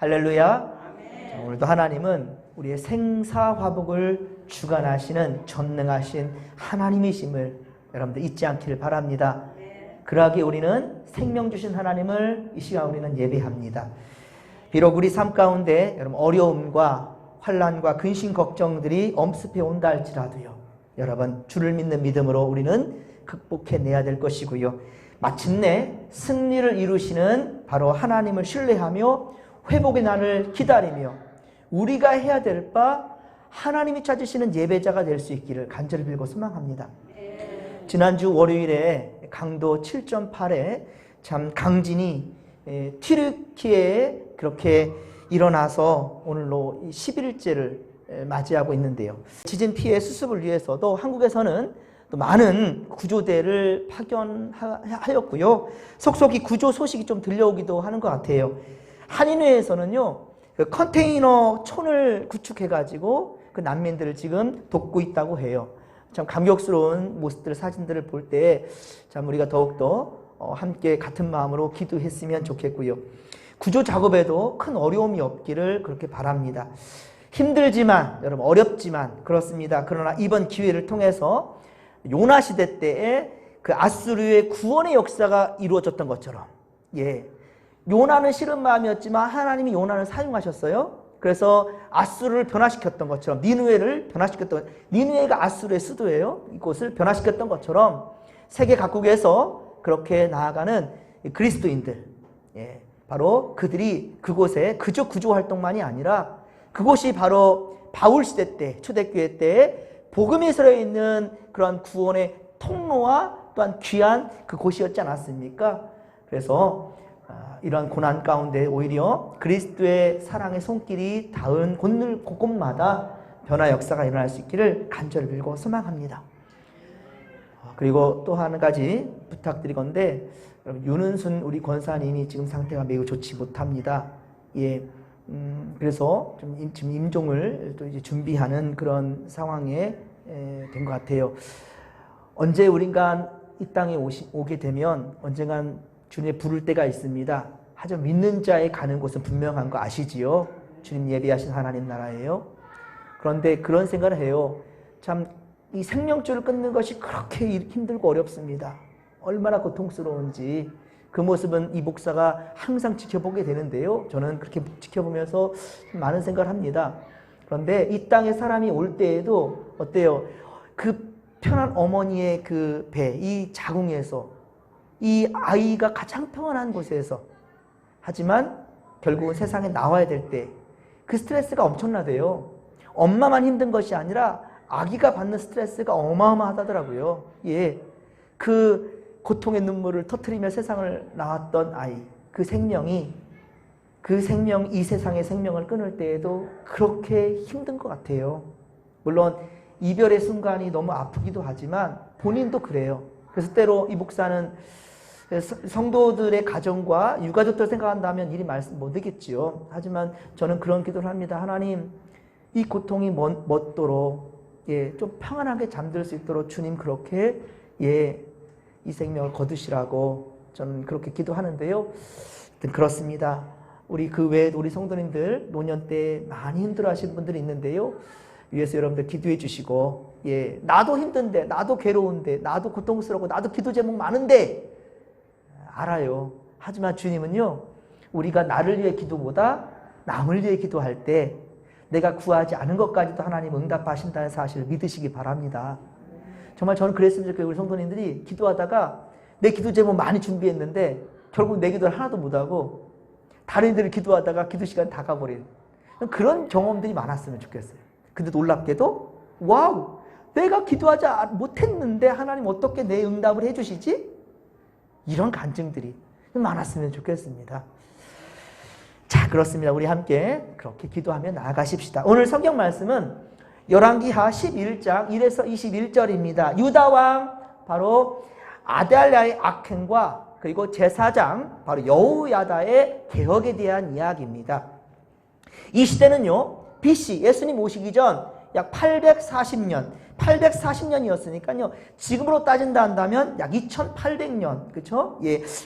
할렐루야. 자, 오늘도 하나님은 우리의 생사화복을 주관하시는 전능하신 하나님이심을 여러분들 잊지 않기를 바랍니다. 그러하기에 우리는 생명 주신 하나님을 이 시간 우리는 예배합니다. 비록 우리 삶 가운데 여러분 어려움과 환난과 근심 걱정들이 엄습해 온다 할지라도요, 여러분 주를 믿는 믿음으로 우리는 극복해내야 될 것이고요, 마침내 승리를 이루시는 바로 하나님을 신뢰하며 회복의 날을 기다리며 우리가 해야 될 바 하나님이 찾으시는 예배자가 될 수 있기를 간절히 빌고 소망합니다. 지난주 월요일에 강도 7.8에 참 강진이 튀르키예에 그렇게 일어나서 오늘로 11일째를 맞이하고 있는데요. 지진 피해 수습을 위해서도 한국에서는 또 많은 구조대를 파견하였고요. 속속이 구조 소식이 좀 들려오기도 하는 것 같아요. 한인회에서는요, 그 컨테이너 촌을 구축해가지고 그 난민들을 지금 돕고 있다고 해요. 참 감격스러운 모습들, 사진들을 볼 때 참 우리가 더욱더 함께 같은 마음으로 기도했으면 좋겠고요. 구조 작업에도 큰 어려움이 없기를 그렇게 바랍니다. 힘들지만, 여러분 어렵지만 그렇습니다. 그러나 이번 기회를 통해서 요나 시대 때에 그 아수르의 구원의 역사가 이루어졌던 것처럼, 요나는 싫은 마음이었지만 하나님이 요나를 사용하셨어요. 그래서 아수르를 변화시켰던 것처럼, 니느웨를 변화시켰던, 니느웨가 아수르의 수도예요. 이곳을 변화시켰던 것처럼 세계 각국에서 그렇게 나아가는 그리스도인들, 바로 그들이 그곳에 그저 구조 활동만이 아니라 그곳이 바로 바울 시대 때, 초대교회 때 복음이 서려 있는 그런 구원의 통로와 또한 귀한 그곳이었지 않았습니까? 그래서 이런 고난 가운데 오히려 그리스도의 사랑의 손길이 닿은 곳곳마다 변화 역사가 일어날 수 있기를 간절히 빌고 소망합니다. 그리고 또 한 가지 부탁드리건데, 윤은순 우리 권사님이 지금 상태가 매우 좋지 못합니다. 그래서 좀 지금 임종을 또 이제 준비하는 그런 상황에 된 것 같아요. 언제 우리가 이 땅에 오게 되면 언젠간 주님의 부를 때가 있습니다. 하지만 믿는 자의 가는 곳은 분명한 거 아시지요? 주님 예비하신 하나님 나라예요. 그런데 그런 생각을 해요. 참 이 생명줄을 끊는 것이 그렇게 힘들고 어렵습니다. 얼마나 고통스러운지 그 모습은 이 목사가 항상 지켜보게 되는데요. 저는 그렇게 지켜보면서 많은 생각을 합니다. 그런데 이 땅에 사람이 올 때에도 어때요? 그 편한 어머니의 그 배, 이 자궁에서 이 아이가 가장 평안한 곳에서, 하지만 결국은 세상에 나와야 될 때 그 스트레스가 엄청나대요. 엄마만 힘든 것이 아니라 아기가 받는 스트레스가 어마어마하다더라고요. 그 고통의 눈물을 터뜨리며 세상을 낳았던 아이, 그 생명이, 이 세상의 생명을 끊을 때에도 그렇게 힘든 것 같아요. 물론 이별의 순간이 너무 아프기도 하지만 본인도 그래요. 그래서 때로 이 목사는 성도들의 가정과 유가족들 생각한다면 이리 말씀 못 드리겠지요. 하지만 저는 그런 기도를 합니다. 하나님, 이 고통이 멎도록 좀 평안하게 잠들 수 있도록 주님 그렇게 이 생명을 거두시라고 저는 그렇게 기도하는데요. 그렇습니다. 우리 그 외에 우리 성도님들 노년 때 많이 힘들어하시는 분들이 있는데요. 위에서 여러분들 기도해 주시고, 나도 힘든데, 나도 괴로운데, 나도 고통스럽고, 나도 기도 제목 많은데 알아요. 하지만 주님은요, 우리가 나를 위해 기도보다 남을 위해 기도할 때 내가 구하지 않은 것까지도 하나님 응답하신다는 사실을 믿으시기 바랍니다. 정말 저는 그랬으면 좋겠어요. 우리 성도님들이 기도하다가 내 기도 제목 많이 준비했는데 결국 내 기도를 하나도 못하고 다른 이들이 기도하다가 기도 시간 다 가버린 그런 경험들이 많았으면 좋겠어요. 근데 놀랍게도 와우, 내가 기도하지 못했는데 하나님 어떻게 내 응답을 해주시지? 이런 간증들이 많았으면 좋겠습니다. 자, 그렇습니다. 우리 함께 그렇게 기도하며 나아가십시다. 오늘 성경 말씀은 열왕기하 11장 1에서 21절입니다. 유다왕 바로 아달랴의 악행과 그리고 제사장 바로 여호야다의 개혁에 대한 이야기입니다. 이 시대는요, BC 예수님 오시기 전 약 840년이었으니까요. 지금으로 따진다 한다면 약 2800년, 그렇죠?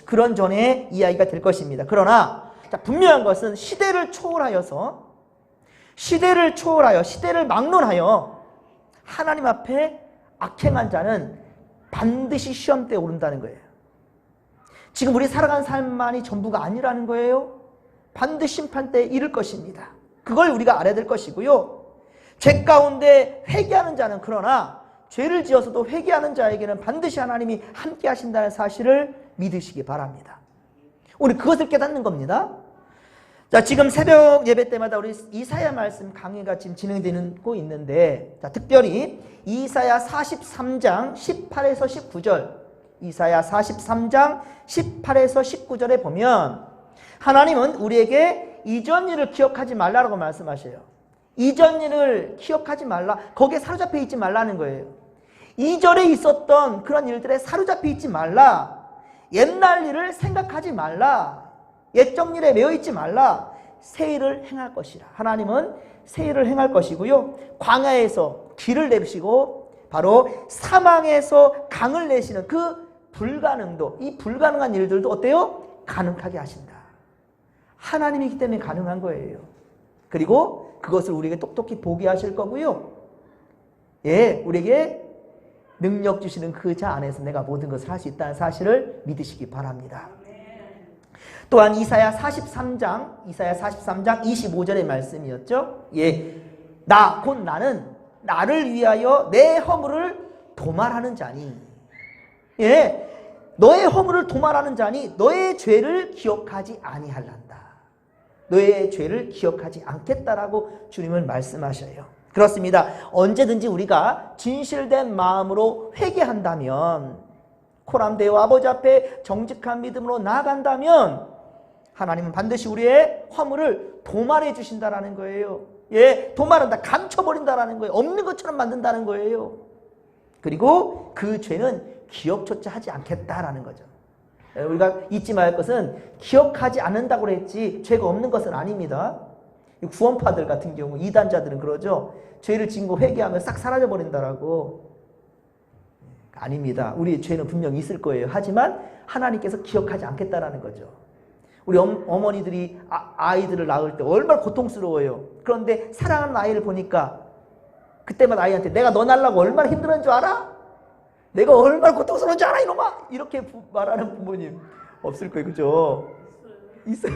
그런 전의 이야기가 될 것입니다. 그러나 자, 분명한 것은 시대를 초월하여 막론하여 하나님 앞에 악행한 자는 반드시 시험대에 오른다는 거예요. 지금 우리 살아가는 삶만이 전부가 아니라는 거예요. 반드시 심판대에 이를 것입니다. 그걸 우리가 알아야 될 것이고요. 죄 가운데 회개하는 자는, 그러나 죄를 지어서도 회개하는 자에게는 반드시 하나님이 함께 하신다는 사실을 믿으시기 바랍니다. 우리 그것을 깨닫는 겁니다. 자, 지금 새벽 예배 때마다 우리 이사야 말씀 강의가 지금 진행되고 있는데, 자, 특별히 이사야 43장 18에서 19절, 이사야 43장 18에서 19절에 보면 하나님은 우리에게 이전 일을 기억하지 말라고 말씀하셔요. 이전 일을 기억하지 말라, 거기에 사로잡혀 있지 말라는 거예요. 이전에 있었던 그런 일들에 사로잡혀 있지 말라, 옛날 일을 생각하지 말라, 옛적 일에 매여 있지 말라, 새 일을 행할 것이라. 하나님은 새 일을 행할 것이고요, 광야에서 길을 내시고 바로 사망에서 강을 내시는 그 불가능도, 이 불가능한 일들도 어때요? 가능하게 하신다. 하나님이기 때문에 가능한 거예요. 그리고 그것을 우리에게 똑똑히 보게 하실 거고요, 예, 우리에게 능력 주시는 그 자 안에서 내가 모든 것을 할 수 있다는 사실을 믿으시기 바랍니다. 또한 이사야 43장 25절의 말씀이었죠. 예, 곧 나는 나를 위하여 내 허물을 도말하는 자니, 예, 너의 허물을 도말하는 자니 너의 죄를 기억하지 아니할란다. 너의 죄를 기억하지 않겠다라고 주님은 말씀하셔요. 그렇습니다. 언제든지 우리가 진실된 마음으로 회개한다면, 코람데오 아버지 앞에 정직한 믿음으로 나아간다면 하나님은 반드시 우리의 허물을 도말해 주신다라는 거예요. 예, 도말한다, 감춰버린다라는 거예요. 없는 것처럼 만든다는 거예요. 그리고 그 죄는 기억조차 하지 않겠다라는 거죠. 우리가 잊지 말 것은 기억하지 않는다고 그랬지 죄가 없는 것은 아닙니다. 구원파들 같은 경우, 이단자들은 그러죠. 죄를 지은 거 회개하면 싹 사라져버린다라고. 아닙니다. 우리의 죄는 분명히 있을 거예요. 하지만 하나님께서 기억하지 않겠다라는 거죠. 우리 어머니들이 아이들을 낳을 때 얼마나 고통스러워요. 그런데 사랑하는 아이를 보니까 그때마다 아이한테 내가 너 낳으려고 얼마나 힘들었는 줄 알아? 내가 얼마나 고통스러운 줄 알아 이놈아? 이렇게 말하는 부모님 없을 거예요. 그죠? 있어요.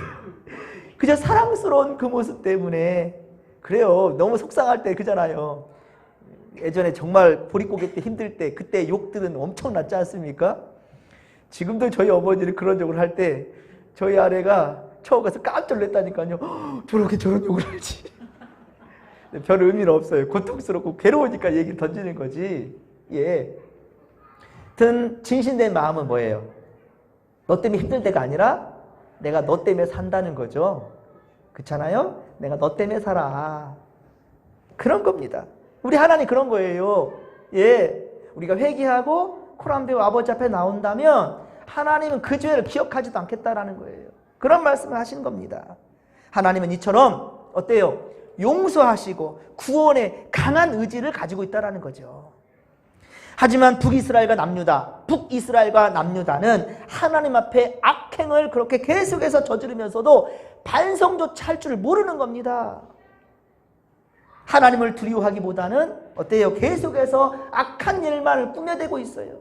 그저 사랑스러운 그 모습 때문에. 그래요. 너무 속상할 때 그잖아요. 예전에 정말 보릿고개 때 힘들 때 그때 욕들은 엄청났지 않습니까? 지금도 저희 어머니는 그런 욕을 할 때 저희 아내가 처음 가서 깜짝 놀랐다니까요. 저렇게 저런 욕을 하지. 별 의미는 없어요. 고통스럽고 괴로우니까 얘기를 던지는 거지. 예. 든 진실된 마음은 뭐예요? 너 때문에 힘들 때가 아니라 내가 너 때문에 산다는 거죠. 그렇잖아요? 내가 너 때문에 살아. 그런 겁니다. 우리 하나님 그런 거예요. 예. 우리가 회개하고 코람데오 아버지 앞에 나온다면 하나님은 그 죄를 기억하지도 않겠다라는 거예요. 그런 말씀을 하신 겁니다. 하나님은 이처럼 어때요? 용서하시고 구원의 강한 의지를 가지고 있다라는 거죠. 하지만 북이스라엘과 남유다는 하나님 앞에 악행을 그렇게 계속해서 저지르면서도 반성조차 할 줄 모르는 겁니다. 하나님을 두려워하기보다는 어때요? 계속해서 악한 일만을 꾸며대고 있어요.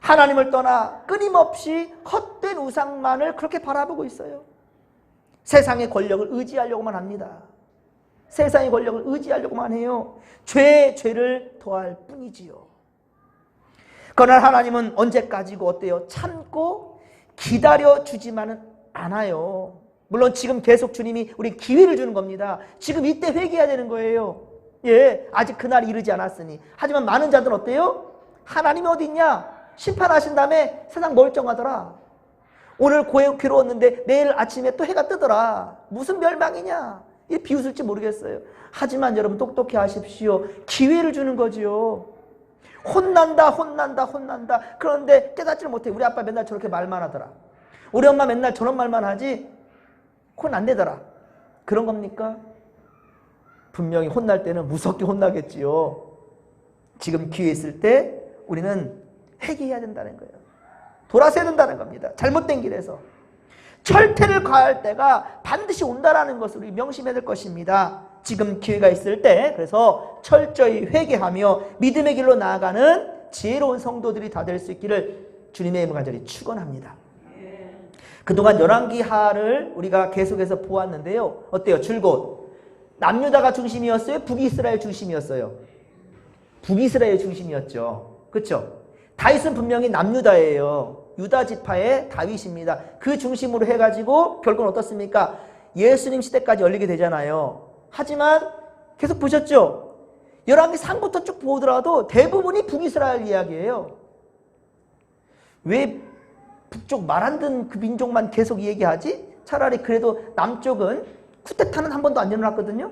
하나님을 떠나 끊임없이 헛된 우상만을 그렇게 바라보고 있어요. 세상의 권력을 의지하려고만 합니다. 세상의 권력을 의지하려고만 해요. 죄를 더할 뿐이지요. 그러나 하나님은 언제까지고 어때요? 참고 기다려주지만은 않아요. 물론 지금 계속 주님이 우리 기회를 주는 겁니다. 지금 이때 회개해야 되는 거예요. 예, 아직 그날이 이르지 않았으니. 하지만 많은 자들은 어때요? 하나님이 어디 있냐? 심판하신 다음에 세상 멀쩡하더라. 오늘 괴로웠는데 내일 아침에 또 해가 뜨더라. 무슨 멸망이냐? 이 비웃을지 모르겠어요. 하지만 여러분 똑똑히 하십시오. 기회를 주는 거지요. 혼난다. 그런데 깨닫지를 못해. 우리 아빠 맨날 저렇게 말만 하더라. 우리 엄마 맨날 저런 말만 하지 혼 안 내더라. 그런 겁니까? 분명히 혼날 때는 무섭게 혼나겠지요. 지금 기회 있을 때 우리는 회개해야 된다는 거예요. 돌아서야 된다는 겁니다. 잘못된 길에서. 철퇴를 가할 때가 반드시 온다라는 것을 우리 명심해야 될 것입니다. 지금 기회가 있을 때 그래서 철저히 회개하며 믿음의 길로 나아가는 지혜로운 성도들이 다 될 수 있기를 주님의 이름으로 간절히 축원합니다. 그동안 열왕기하를 우리가 계속해서 보았는데요. 어때요? 줄곧 남유다가 중심이었어요? 북이스라엘 중심이었어요? 북이스라엘 중심이었죠. 그렇죠? 다윗은 분명히 남유다예요. 유다 지파의 다윗입니다. 그 중심으로 해가지고 결국은 어떻습니까? 예수님 시대까지 열리게 되잖아요. 하지만 계속 보셨죠? 열왕기 상부터 쭉 보더라도 대부분이 북이스라엘 이야기예요. 왜 북쪽 말 안 듣는 그 민족만 계속 얘기하지? 차라리 그래도 남쪽은 쿠데타는 한 번도 안 일어났거든요.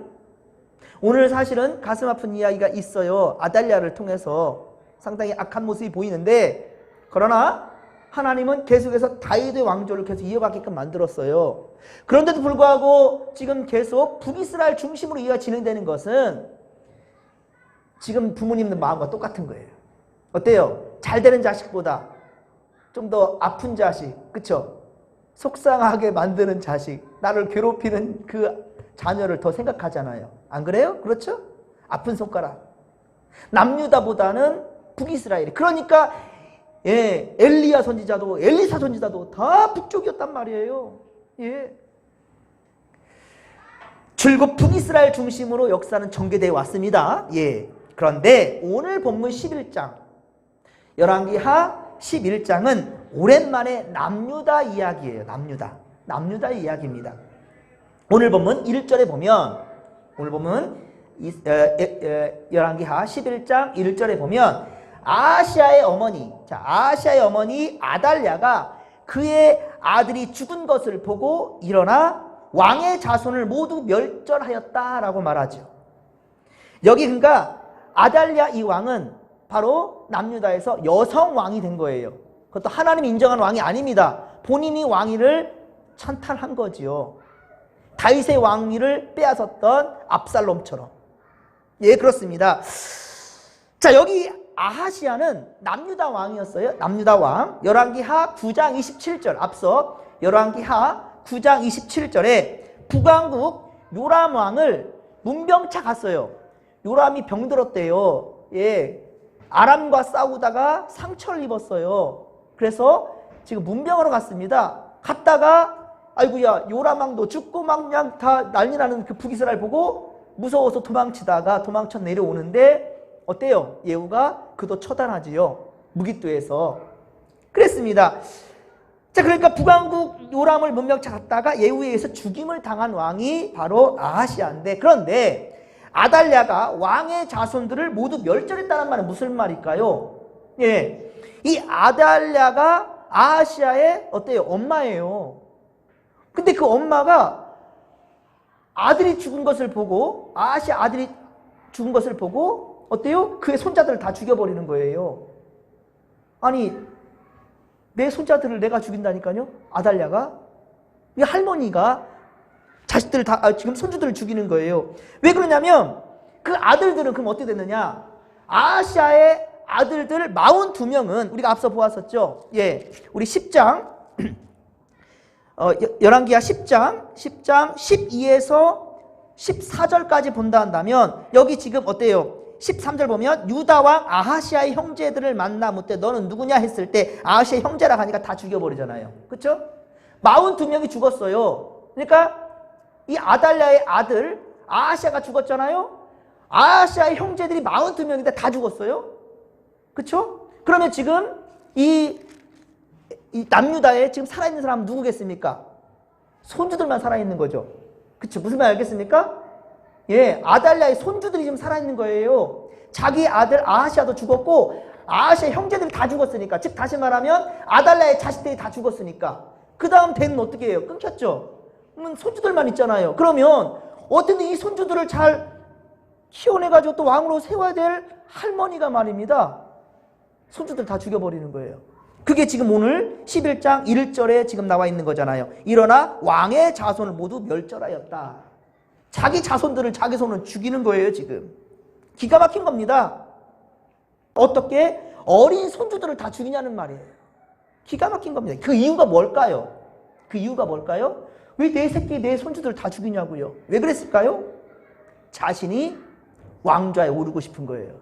오늘 사실은 가슴 아픈 이야기가 있어요. 아달랴를 통해서 상당히 악한 모습이 보이는데 그러나 하나님은 계속해서 다윗의 왕조를 계속 이어가게끔 만들었어요. 그런데도 불구하고 지금 계속 북이스라엘 중심으로 이해가 진행되는 것은 지금 부모님들 마음과 똑같은 거예요. 어때요? 잘 되는 자식보다 좀 더 아픈 자식, 그쵸? 속상하게 만드는 자식, 나를 괴롭히는 그 자녀를 더 생각하잖아요. 안 그래요? 그렇죠? 아픈 손가락. 남유다보다는 북이스라엘이. 그러니까 예, 엘리야 선지자도 엘리사 선지자도 다 북쪽이었단 말이에요. 예. 줄곧 북이스라엘 중심으로 역사는 전개되어 왔습니다. 예. 그런데 오늘 본문 11장 열왕기하 11장은 오랜만에 남유다 이야기예요. 남유다 이야기입니다. 오늘 본문 1절에 보면 열왕기하 11장 1절에 보면 아하시아의 어머니 아달랴가 그의 아들이 죽은 것을 보고 일어나 왕의 자손을 모두 멸절하였다라고 말하죠. 여기 그러니까 아달랴 이 왕은 바로 남유다에서 여성 왕이 된 거예요. 그것도 하나님이 인정한 왕이 아닙니다. 본인이 왕위를 찬탈한 거지요. 다윗의 왕위를 빼앗았던 압살롬처럼. 예, 그렇습니다. 자, 여기 아하시아는 남유다 왕이었어요. 남유다 왕. 열왕기하 9장 27절. 앞서 열왕기하 9장 27절에 북왕국 요람 왕을 문병차 갔어요. 요람이 병들었대요. 예. 아람과 싸우다가 상처를 입었어요. 그래서 지금 문병하러 갔습니다. 갔다가 아이고야 요람 왕도 죽고 막 그냥 다 난리 나는 그 북이스라엘 보고 무서워서 도망쳐 내려오는데 어때요? 예후가 그도 처단하지요. 무기뚜에서. 그랬습니다. 자, 그러니까 북왕국 요람을 문병차 갔다가 예후에 의해서 죽임을 당한 왕이 바로 아하시아인데 그런데 아달랴가 왕의 자손들을 모두 멸절했다는 말은 무슨 말일까요? 예. 이 아달랴가 아하시아의 어때요? 엄마예요. 근데 그 엄마가 아들이 죽은 것을 보고 아하시아 아들이 죽은 것을 보고 어때요? 그의 손자들을 다 죽여버리는 거예요. 아니 내 손자들을 내가 죽인다니까요? 아달랴가? 이 할머니가 자식들을 다 지금 손주들을 죽이는 거예요. 왜 그러냐면 그 아들들은 그럼 어떻게 됐느냐? 아하시아의 아들들 42명은 우리가 앞서 보았었죠. 예, 우리 10장 열왕기하 10장 12에서 14절까지 본다 한다면 여기 지금 어때요? 13절 보면 유다왕 아하시아의 형제들을 만나 묻되 너는 누구냐 했을 때 아하시아의 형제라 하니까 다 죽여버리잖아요. 그렇죠? 42명이 죽었어요. 그러니까 이 아달랴의 아들 아하시아가 죽었잖아요. 아하시아의 형제들이 42명인데 다 죽었어요. 그렇죠? 그러면 지금 이 남유다에 지금 살아있는 사람은 누구겠습니까? 손주들만 살아있는 거죠. 그렇죠? 무슨 말 알겠습니까? 예, 아달랴의 손주들이 지금 살아있는 거예요. 자기 아들 아하시아도 죽었고 아하시아의 형제들이 다 죽었으니까, 즉 다시 말하면 아달랴의 자식들이 다 죽었으니까 그 다음 대는 어떻게 해요? 끊겼죠. 손주들만 있잖아요. 그러면 어떻게 이 손주들을 잘 키워내가지고 또 왕으로 세워야 될 할머니가 말입니다. 손주들 다 죽여버리는 거예요. 그게 지금 오늘 11장 1절에 지금 나와 있는 거잖아요. 일어나 왕의 자손을 모두 멸절하였다. 자기 자손들을 자기 손으로 죽이는 거예요. 지금 기가 막힌 겁니다. 어떻게 어린 손주들을 다 죽이냐는 말이에요. 기가 막힌 겁니다. 그 이유가 뭘까요? 그 이유가 뭘까요? 왜 내 새끼, 내 손주들 다 죽이냐고요? 왜 그랬을까요? 자신이 왕좌에 오르고 싶은 거예요.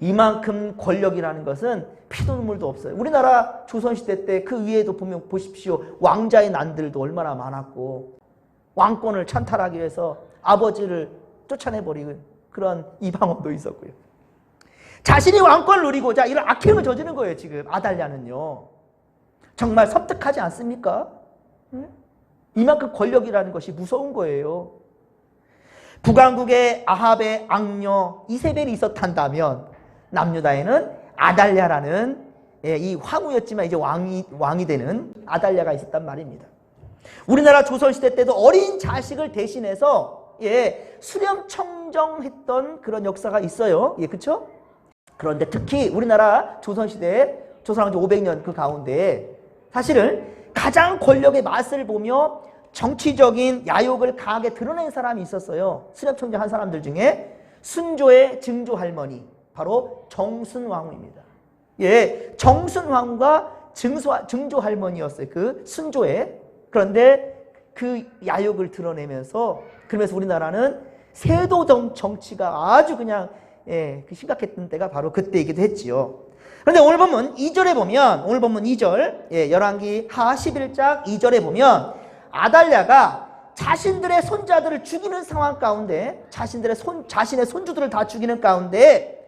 이만큼 권력이라는 것은 피도 눈물도 없어요. 우리나라 조선시대 때 그 위에도 보면 보십시오. 왕자의 난들도 얼마나 많았고 왕권을 찬탈하기 위해서 아버지를 쫓아내버리는 그런 이방원도 있었고요. 자신이 왕권을 누리고자 이런 악행을 저지른 거예요. 지금 아달랴는요. 정말 섬뜩하지 않습니까? 이만큼 권력이라는 것이 무서운 거예요. 북왕국의 아합의 악녀 이세벨이 있었단다면 남유다에는 아달랴라는 이 황후였지만 이제 왕이 되는 아달랴가 있었단 말입니다. 우리나라 조선시대 때도 어린 자식을 대신해서 수렴청정했던 그런 역사가 있어요. 그렇죠? 그런데 특히 우리나라 조선시대 조선왕조 500년 그 가운데 사실은 가장 권력의 맛을 보며 정치적인 야욕을 강하게 드러낸 사람이 있었어요. 수렴청정한 사람들 중에 순조의 증조할머니 바로 정순왕후입니다. 정순왕후가 증조할머니였어요. 그 순조의. 그런데 그 야욕을 드러내면서 그러면서 우리나라는 세도 정치가 아주 그냥 심각했던 때가 바로 그때이기도 했지요. 그런데 오늘 본문 2절에 보면 오늘 본문 2절 열왕기 하 11장 2절에 보면 아달랴가 자신들의 손자들을 죽이는 상황 가운데 자신의 손주들을 다 죽이는 가운데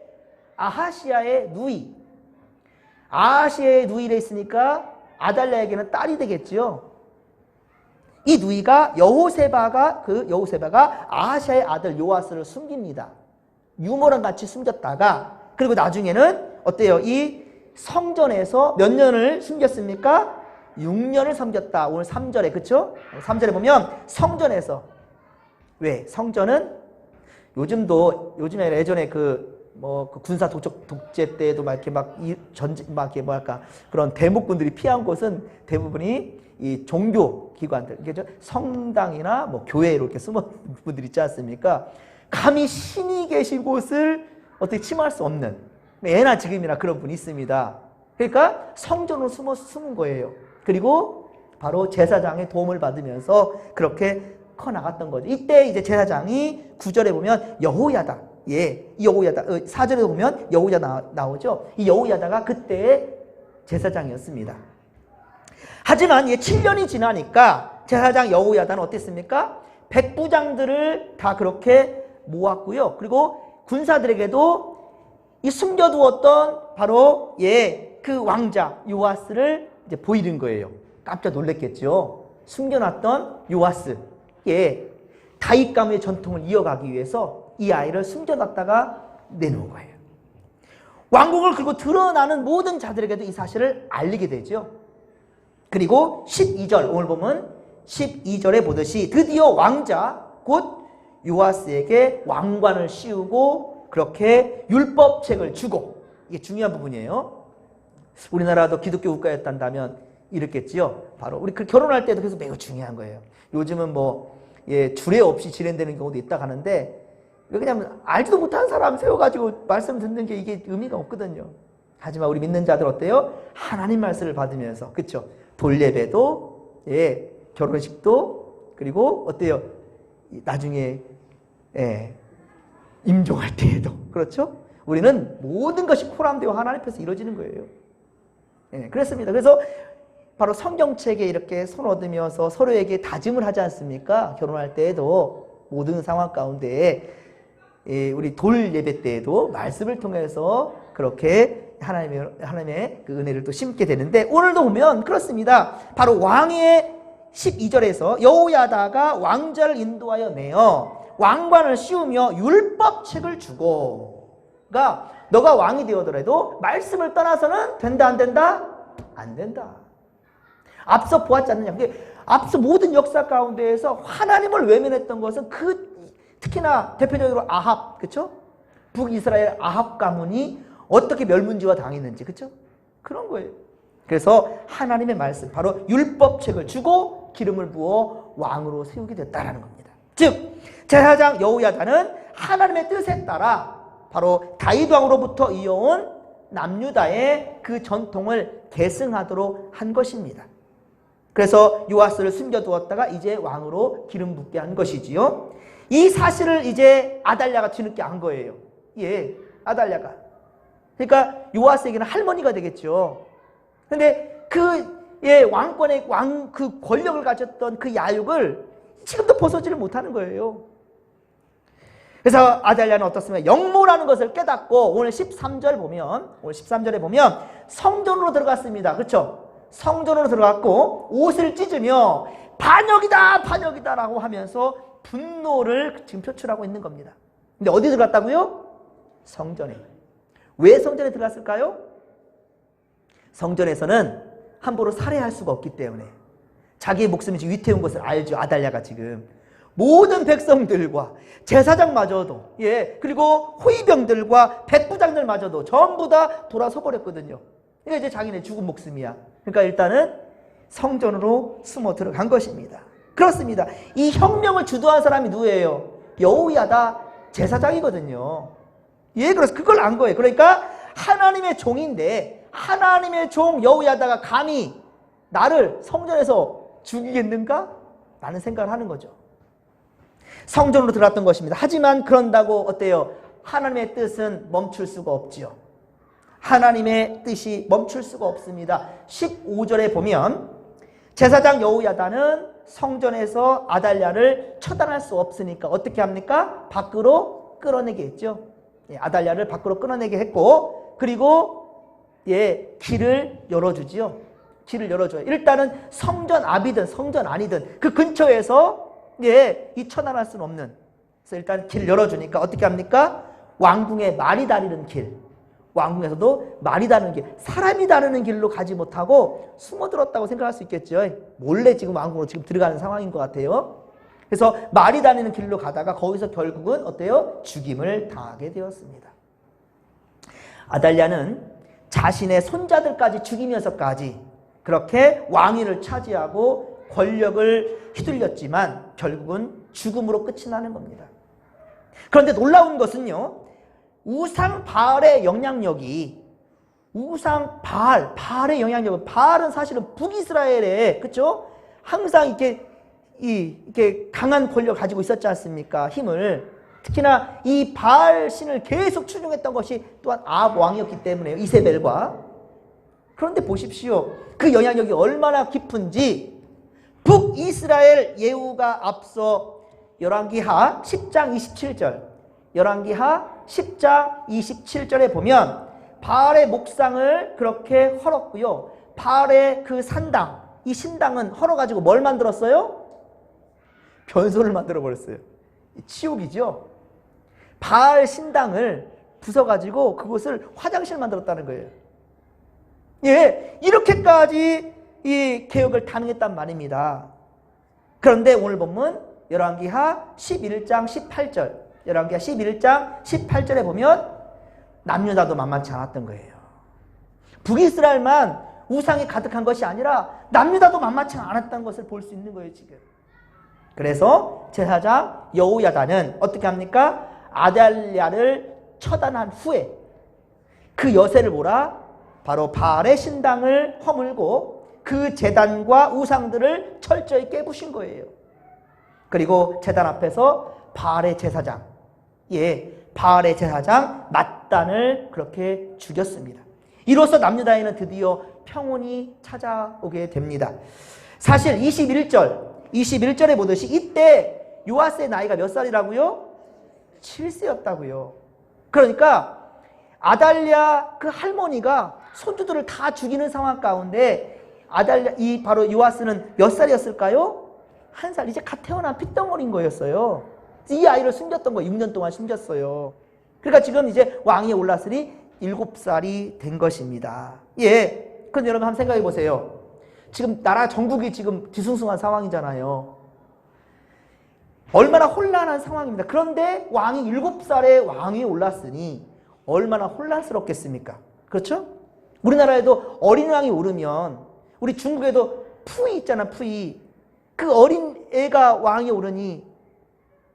아하시아의 누이래 있으니까 아달랴에게는 딸이 되겠지요. 이 누이가 여호세바가 아하시아의 아들 요아스를 숨깁니다. 유모랑 같이 숨겼다가 그리고 나중에는 어때요? 이 성전에서 몇 년을 숨겼습니까? 6년을 섬겼다. 오늘 3절에 그쵸? 3절에 보면 성전에서 왜? 성전은 요즘에 예전에 그 군사 독재 때도 그런 대목군들이 피한 곳은 대부분이 이 종교 기관들, 성당이나 교회 이렇게 숨은 분들 있지 않습니까? 감히 신이 계신 곳을 어떻게 침할 수 없는 예나 지금이나 그런 분이 있습니다. 그러니까 성전으로 숨은 거예요. 그리고 바로 제사장의 도움을 받으면서 그렇게 커나갔던 거죠. 이때 이제 제사장이 9절에 보면 여호야다. 이 여호야다. 4절에 보면 여호야다 나오죠. 이 여호야다가 그때의 제사장이었습니다. 하지만 7년이 지나니까 제사장 여호야다는 어땠습니까? 백부장들을 다 그렇게 모았고요. 그리고 군사들에게도 이 숨겨두었던 바로 그 왕자 요아스를 이제 보이는 거예요. 깜짝 놀랐겠죠. 숨겨놨던 요아스, 다윗 가문의 전통을 이어가기 위해서 이 아이를 숨겨놨다가 내놓은 거예요. 왕국을 그리고 드러나는 모든 자들에게도 이 사실을 알리게 되죠. 그리고 12절 오늘 보면 12절에 보듯이 드디어 왕자 곧 요아스에게 왕관을 씌우고 그렇게 율법책을 주고 이게 중요한 부분이에요. 우리나라도 기독교 국가였단다면 이랬겠지요. 바로 우리 결혼할 때도 그래서 매우 중요한 거예요. 요즘은 주례 없이 진행되는 경우도 있다 하는데 그냥 알지도 못하는 사람 세워가지고 말씀 듣는 게 이게 의미가 없거든요. 하지만 우리 믿는 자들 어때요? 하나님 말씀을 받으면서 그렇죠. 돌예배도 결혼식도 그리고 어때요? 나중에 임종할 때에도 그렇죠? 우리는 모든 것이 포함되어 하나님 앞에서 이루어지는 거예요. 그렇습니다. 그래서 바로 성경책에 이렇게 손 얻으면서 서로에게 다짐을 하지 않습니까? 결혼할 때에도 모든 상황 가운데 우리 돌 예배 때에도 말씀을 통해서 그렇게 하나님의 그 은혜를 또 심게 되는데 오늘도 보면 그렇습니다. 바로 왕의 12절에서 여호야다가 왕자를 인도하여 내어 왕관을 씌우며 율법책을 주고 그러니까 너가 왕이 되어더라도 말씀을 떠나서는 된다 안 된다? 안 된다. 앞서 보았지 않느냐. 앞서 모든 역사 가운데에서 하나님을 외면했던 것은 특히나 대표적으로 아합, 그렇죠? 북이스라엘 아합 가문이 어떻게 멸문지화 당했는지, 그렇죠? 그런 거예요. 그래서 하나님의 말씀, 바로 율법책을 주고 기름을 부어 왕으로 세우게 됐다라는 겁니다. 즉 제사장 여호야다는 하나님의 뜻에 따라 바로 다윗 왕으로부터 이어온 남유다의 그 전통을 계승하도록 한 것입니다. 그래서 요아스를 숨겨두었다가 이제 왕으로 기름 붓게 한 것이지요. 이 사실을 이제 아달랴가 뒤늦게 안 거예요. 예, 아달랴가. 그러니까 요아스에게는 할머니가 되겠죠. 근데 왕권의 그 권력을 가졌던 그 야육을 지금도 벗어지를 못하는 거예요. 그래서 아달랴는 어떻습니까? 영모라는 것을 깨닫고 오늘 13절에 보면 성전으로 들어갔습니다. 그렇죠? 성전으로 들어갔고 옷을 찢으며 반역이다 반역이다 라고 하면서 분노를 지금 표출하고 있는 겁니다. 근데 어디 들어갔다고요? 성전에. 왜 성전에 들어갔을까요? 성전에서는 함부로 살해할 수가 없기 때문에 자기의 목숨이 지금 위태운 것을 알죠. 아달랴가 지금 모든 백성들과 제사장마저도 그리고 호위병들과 백부장들마저도 전부 다 돌아서 버렸거든요. 이게 이제 자기네 죽은 목숨이야. 그러니까 일단은 성전으로 숨어 들어간 것입니다. 그렇습니다. 이 혁명을 주도한 사람이 누구예요? 여호야다 제사장이거든요. 그래서 그걸 안 거예요. 그러니까 하나님의 종인데 하나님의 종 여호야다가 감히 나를 성전에서 죽이겠는가? 라는 생각을 하는 거죠. 성전으로 들어갔던 것입니다. 하지만 그런다고 어때요? 하나님의 뜻은 멈출 수가 없지요. 하나님의 뜻이 멈출 수가 없습니다. 15절에 보면 제사장 여호야다는 성전에서 아달랴를 처단할 수 없으니까 어떻게 합니까? 밖으로 끌어내게 했죠. 아달랴를 밖으로 끌어내게 했고 그리고 길을 열어주지요. 길을 열어줘요. 일단은 성전 앞이든 성전 아니든 그 근처에서 이 처단할 수는 없는. 그래서 일단 길을 열어주니까 어떻게 합니까? 왕궁에 말이 다니는 길. 왕궁에서도 말이 다니는 길, 사람이 다니는 길로 가지 못하고 숨어들었다고 생각할 수 있겠죠. 몰래 지금 왕궁으로 지금 들어가는 상황인 것 같아요. 그래서 말이 다니는 길로 가다가 거기서 결국은 어때요? 죽임을 당하게 되었습니다. 아달랴는 자신의 손자들까지 죽이면서까지 그렇게 왕위를 차지하고 권력을 휘둘렸지만 결국은 죽음으로 끝이 나는 겁니다. 그런데 놀라운 것은요, 우상 바알의 영향력이 바알의 영향력은 바알은 사실은 북이스라엘에 그렇죠? 항상 이렇게 강한 권력을 가지고 있었지 않습니까? 힘을. 특히나 이 바알 신을 계속 추종했던 것이 또한 아합 왕이었기 때문에요. 이세벨과. 그런데 보십시오. 그 영향력이 얼마나 깊은지 북이스라엘 예후가 앞서 열왕기하 10장 27절 열왕기하 10장 27절에 보면 바알의 목상을 그렇게 헐었고요. 바알의 그 산당, 이 신당은 헐어가지고 뭘 만들었어요? 변소를 만들어 버렸어요. 치욕이죠. 바알 신당을 부숴가지고 그곳을 화장실 만들었다는 거예요. 이렇게까지 이 개혁을 단행했단 말입니다. 그런데 오늘 본문 열왕기하 11장 18절 열왕기하 11장 18절에 보면 남유다도 만만치 않았던 거예요. 북이스라엘만 우상이 가득한 것이 아니라 남유다도 만만치 않았다는 것을 볼 수 있는 거예요, 지금. 그래서 제사장 여호야다는 어떻게 합니까? 아달랴를 처단한 후에 그 여세를 보라 바로 바알의 신당을 허물고 그 제단과 우상들을 철저히 깨부신 거예요. 그리고 제단 앞에서 바알의 제사장 맏단을 그렇게 죽였습니다. 이로써 남유다에는 드디어 평온이 찾아오게 됩니다. 사실 21절에 보듯이 이때 요아스의 나이가 몇 살이라고요? 7세였다고요. 그러니까 아달랴 그 할머니가 손주들을 다 죽이는 상황 가운데 바로 요아스는 몇 살이었을까요? 1살, 이제 갓 태어난 핏덩어리인 거였어요. 이 아이를 숨겼던 거예요. 6년 동안 숨겼어요. 그러니까 지금 이제 왕위에 올랐으니 7살이 된 것입니다. 그럼 여러분 한번 생각해 보세요. 지금 나라 전국이 지금 뒤숭숭한 상황이잖아요. 얼마나 혼란한 상황입니다. 그런데 왕이 7살에 왕위에 올랐으니 얼마나 혼란스럽겠습니까? 그렇죠? 우리나라에도 어린 왕이 오르면 우리 중국에도 푸이 있잖아, 푸이. 그 어린 애가 왕위에 오르니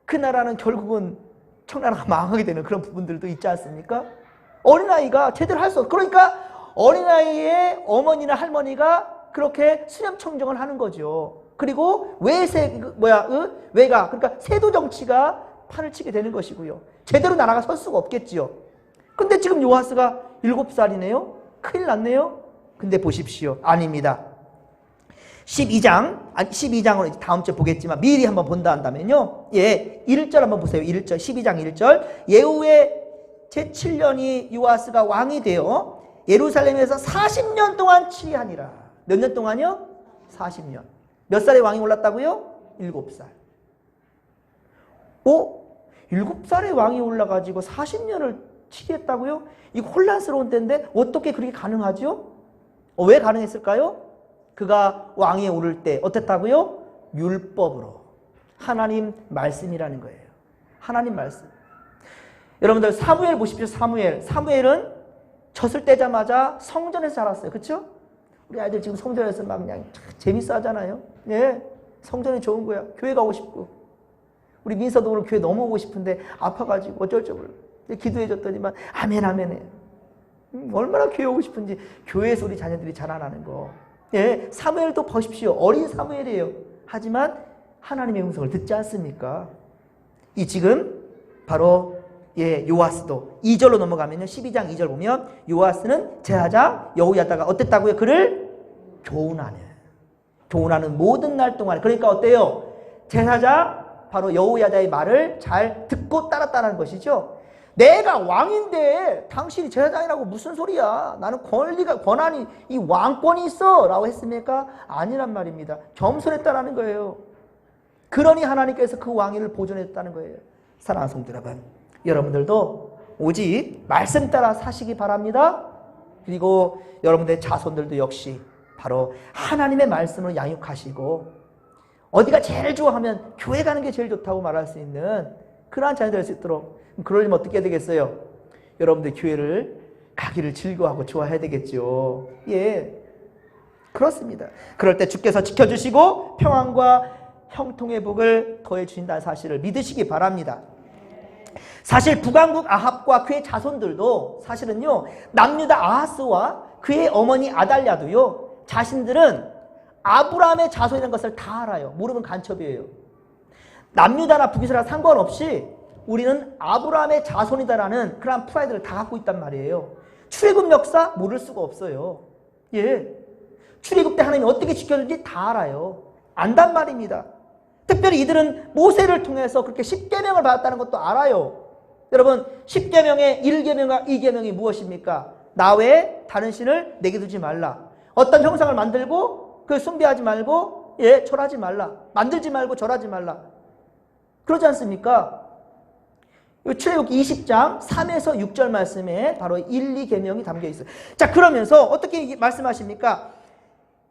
그 나라는 결국은 청나라가 망하게 되는 그런 부분들도 있지 않습니까? 어린아이가 제대로 할 수 없어. 그러니까 어린아이의 어머니나 할머니가 그렇게 수렴 청정을 하는 거죠. 그리고 외가 그러니까 세도 정치가 판을 치게 되는 것이고요. 제대로 나라가 설 수가 없겠지요. 근데 지금 요아스가 7살이네요. 큰일 났네요. 근데 보십시오. 아닙니다. 12장으로 다음 주에 보겠지만 미리 한번 본다 한다면요. 1절 한번 보세요. 1절, 12장 1절. 예후의 제7년이 요아스가 왕이 되어 예루살렘에서 40년 동안 치리하니라. 몇 년 동안요? 40년. 몇 살에 왕이 올랐다고요? 7살. 7살에 왕이 올라가지고 40년을 치리했다고요? 이거 혼란스러운 때인데 어떻게 그렇게 가능하죠? 왜 가능했을까요? 그가 왕위에 오를 때 어땠다고요? 율법으로. 하나님 말씀이라는 거예요. 하나님 말씀. 여러분들 사무엘 보십시오. 사무엘은 젖을 떼자마자 성전에서 자랐어요. 그렇죠? 우리 아이들 지금 성전에서 막 그냥 재밌어 하잖아요. 예, 성전이 좋은 거야. 교회 가고 싶고. 우리 민서도 오늘 교회 너무 오고 싶은데 아파가지고 어쩔 줄 몰라. 기도해 줬더니만 아멘 아멘해. 얼마나 교회 오고 싶은지. 교회에서 우리 자녀들이 자라나는 거. 예, 사무엘도 보십시오. 어린 사무엘이에요. 하지만 하나님의 음성을 듣지 않습니까? 이 지금 바로 요아스도 2절로 넘어가면요. 12장 2절 보면 요아스는 제사장 여호야다가 어땠다고요? 그를 교훈하는 모든 날 동안. 그러니까 어때요? 제사장 바로 여호야다의 말을 잘 듣고 따랐다는 것이죠. 내가 왕인데 당신이 제사장이라고 무슨 소리야? 나는 권한이, 이 왕권이 있어 라고 했습니까? 아니란 말입니다. 겸손했다라는 거예요. 그러니 하나님께서 그 왕위를 보존했다는 거예요. 사랑하는 성도 여러분, 여러분들도 오직 말씀 따라 사시기 바랍니다. 그리고 여러분들의 자손들도 역시 바로 하나님의 말씀을 양육하시고, 어디가 제일 좋아하면 교회 가는 게 제일 좋다고 말할 수 있는 그러한 자녀들 될 수 있도록. 그러려면 어떻게 해야 되겠어요? 여러분들 교회를 가기를 즐거워하고 좋아해야 되겠죠. 예, 그렇습니다. 그럴 때 주께서 지켜주시고 평안과 형통의 복을 더해 주신다는 사실을 믿으시기 바랍니다. 사실 북왕국 아합과 그의 자손들도 사실은요, 남유다 아하스와 그의 어머니 아달랴도요, 자신들은 아브라함의 자손이라는 것을 다 알아요. 모르면 간첩이에요. 남유다나 북이스라엘 상관없이 우리는 아브라함의 자손이다라는 그런 프라이드를 다 갖고 있단 말이에요. 출애굽 역사 모를 수가 없어요. 예, 출애굽 때 하나님이 어떻게 지켜준지 다 알아요. 안단 말입니다. 특별히 이들은 모세를 통해서 그렇게 10계명을 받았다는 것도 알아요. 여러분, 10계명의 1계명과 2계명이 무엇입니까? 나 외에 다른 신을 내게 두지 말라. 어떤 형상을 만들고 그걸 숭배하지 말고 절하지 말라. 만들지 말고 절하지 말라. 그러지 않습니까? 출애굽 20장 3에서 6절 말씀에 바로 1, 2계명이 담겨 있어요. 자, 그러면서 어떻게 말씀하십니까?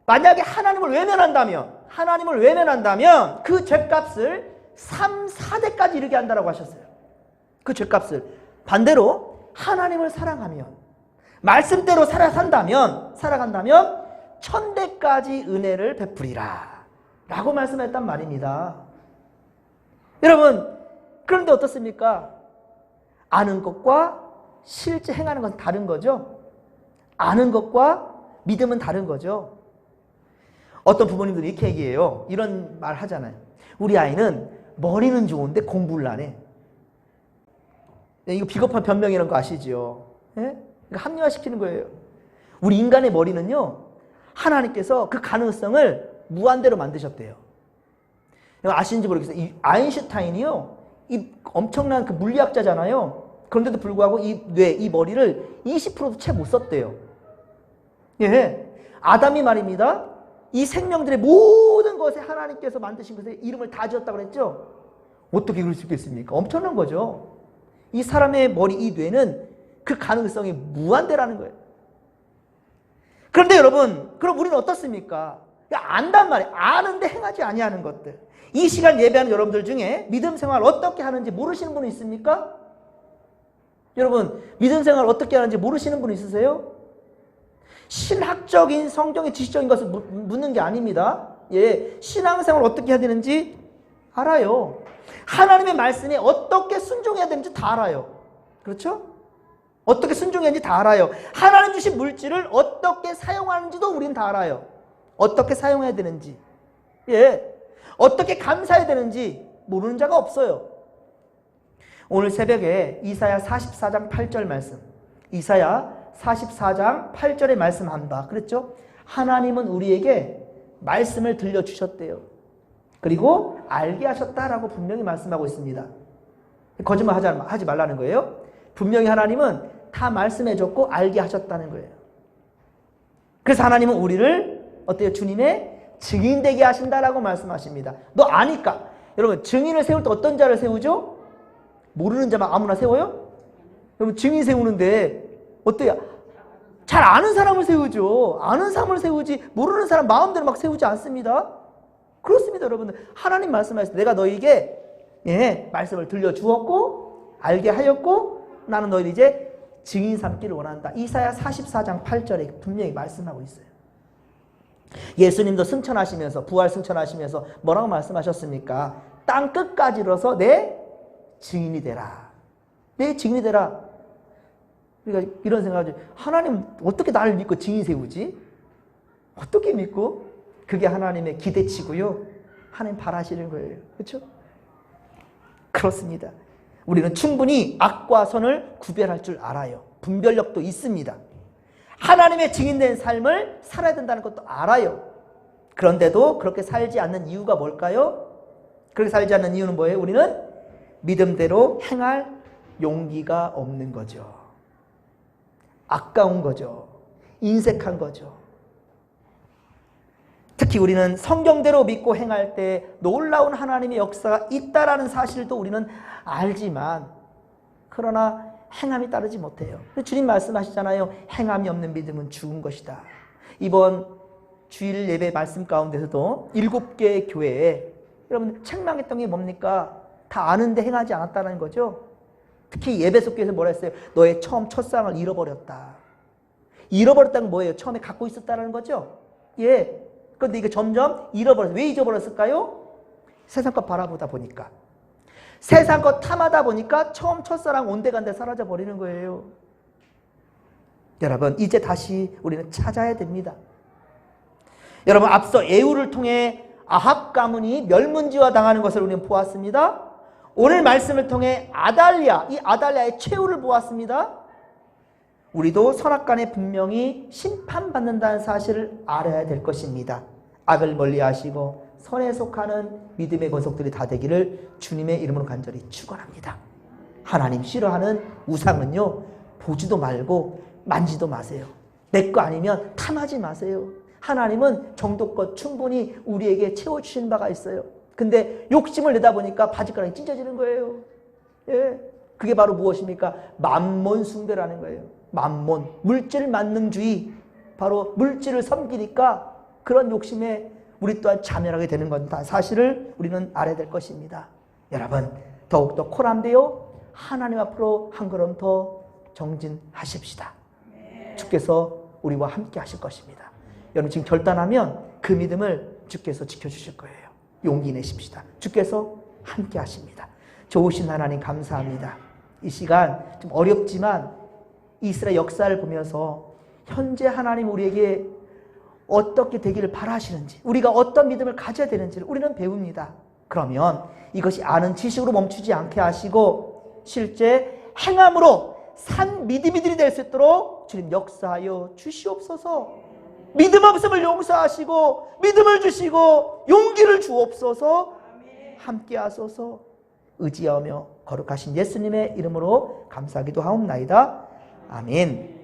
만약에 하나님을 외면한다면 그 죄값을 3, 4대까지 이르게 한다라고 하셨어요. 그 죄값을. 반대로 하나님을 사랑하면, 말씀대로 살아간다면 1000대까지 은혜를 베풀이라 라고 말씀했단 말입니다. 여러분, 그런데 어떻습니까? 아는 것과 실제 행하는 것은 다른 거죠. 아는 것과 믿음은 다른 거죠. 어떤 부모님들이 이렇게 얘기해요. 이런 말 하잖아요. 우리 아이는 머리는 좋은데 공부를 안 해. 이거 비겁한 변명이라는 거 아시죠? 예? 합리화시키는 거예요. 우리 인간의 머리는요, 하나님께서 그 가능성을 무한대로 만드셨대요. 아시는지 모르겠어요. 이 아인슈타인이요, 이 엄청난 그 물리학자잖아요. 그런데도 불구하고 이 머리를 20%도 채 못 썼대요. 예. 아담이 말입니다. 이 생명들의 모든 것에 하나님께서 만드신 것에 이름을 다 지었다고 그랬죠? 어떻게 그럴 수 있겠습니까? 엄청난 거죠. 이 사람의 머리, 이 뇌는 그 가능성이 무한대라는 거예요. 그런데 여러분, 그럼 우리는 어떻습니까? 안단 말이에요. 아는데 행하지 아니하는 것들. 이 시간 예배하는 여러분들 중에 믿음 생활 어떻게 하는지 모르시는 분 있습니까? 여러분, 믿음 생활 어떻게 하는지 모르시는 분 있으세요? 신학적인 성경의 지식적인 것을 묻는 게 아닙니다. 예, 신앙생활 어떻게 해야 되는지 알아요. 하나님의 말씀에 어떻게 순종해야 되는지 다 알아요. 그렇죠? 어떻게 순종해야 되는지 다 알아요. 하나님 주신 물질을 어떻게 사용하는지도 우리는 다 알아요. 어떻게 사용해야 되는지, 어떻게 감사해야 되는지 모르는 자가 없어요. 오늘 새벽에 이사야 44장 8절 말씀, 이사야 44장 8절의 말씀 한다 그랬죠? 하나님은 우리에게 말씀을 들려주셨대요. 그리고 알게 하셨다라고 분명히 말씀하고 있습니다. 거짓말 하지 말라는 거예요. 분명히 하나님은 다 말씀해줬고 알게 하셨다는 거예요. 그래서 하나님은 우리를 어때요? 주님의 증인 되게 하신다라고 말씀하십니다. 너 아니까. 여러분, 증인을 세울 때 어떤 자를 세우죠? 모르는 자만 아무나 세워요? 여러분, 증인 세우는데 어때요? 잘 아는 사람을 세우죠. 아는 사람을 세우지 모르는 사람 마음대로 막 세우지 않습니다. 그렇습니다, 여러분들. 하나님 말씀하셨어요. 내가 너에게 말씀을 들려주었고 알게 하였고 나는 너희를 이제 증인 삼기를 원한다. 이사야 44장 8절에 분명히 말씀하고 있어요. 예수님도 승천하시면서 부활 승천하시면서 뭐라고 말씀하셨습니까? 땅 끝까지 이르러서 내 증인이 되라. 내 증인이 되라. 그러니까 이런 생각하죠. 하나님 어떻게 나를 믿고 증인 세우지? 어떻게 믿고? 그게 하나님의 기대치고요. 하나님 바라시는 거예요. 그렇죠? 그렇습니다. 우리는 충분히 악과 선을 구별할 줄 알아요. 분별력도 있습니다. 하나님의 증인된 삶을 살아야 된다는 것도 알아요. 그런데도 그렇게 살지 않는 이유가 뭘까요? 그렇게 살지 않는 이유는 뭐예요? 우리는 믿음대로 행할 용기가 없는 거죠. 아까운 거죠. 인색한 거죠. 특히 우리는 성경대로 믿고 행할 때 놀라운 하나님의 역사가 있다라는 사실도 우리는 알지만 그러나 행함이 따르지 못해요. 주님 말씀하시잖아요. 행함이 없는 믿음은 죽은 것이다. 이번 주일 예배 말씀 가운데서도 7개의 교회에 여러분 책망했던 게 뭡니까? 다 아는데 행하지 않았다는 거죠. 특히 예배소 교회에서 뭐라 했어요? 너의 첫사랑을 잃어버렸다. 잃어버렸다는 건 뭐예요? 처음에 갖고 있었다는 거죠. 그런데 이게 점점 잃어버렸어요. 왜 잊어버렸을까요? 세상 것 바라보다 보니까. 세상 것 탐하다 보니까 처음 첫사랑 온데간데 사라져 버리는 거예요. 여러분, 이제 다시 우리는 찾아야 됩니다. 여러분, 앞서 에후를 통해 아합 가문이 멸문지화 당하는 것을 우리는 보았습니다. 오늘 말씀을 통해 아달랴, 이 아달랴의 최후를 보았습니다. 우리도 선악간에 분명히 심판받는다는 사실을 알아야 될 것입니다. 악을 멀리하시고 선에 속하는 믿음의 권속들이 다 되기를 주님의 이름으로 간절히 축원합니다. 하나님 싫어하는 우상은요, 보지도 말고 만지도 마세요. 내 거 아니면 탐하지 마세요. 하나님은 정도껏 충분히 우리에게 채워주신 바가 있어요. 근데 욕심을 내다 보니까 바지가랑이 찢어지는 거예요. 그게 바로 무엇입니까? 만몬 숭배라는 거예요. 만몬, 물질 만능주의. 바로 물질을 섬기니까 그런 욕심에 우리 또한 자멸하게 되는 건 다 사실을 우리는 알아야 될 것입니다. 여러분, 더욱더 코람되어 하나님 앞으로 한 걸음 더 정진하십시다. 주께서 우리와 함께 하실 것입니다. 여러분 지금 결단하면 그 믿음을 주께서 지켜주실 거예요. 용기 내십시다. 주께서 함께 하십니다. 좋으신 하나님 감사합니다. 이 시간 좀 어렵지만 이스라엘 역사를 보면서 현재 하나님 우리에게 어떻게 되기를 바라시는지, 우리가 어떤 믿음을 가져야 되는지를 우리는 배웁니다. 그러면 이것이 아는 지식으로 멈추지 않게 하시고 실제 행함으로 산 믿음이들이 될 수 있도록 주님 역사하여 주시옵소서. 믿음 없음을 용서하시고 믿음을 주시고 용기를 주옵소서. 함께 하소서. 의지하며 거룩하신 예수님의 이름으로 감사하기도 하옵나이다. 아멘.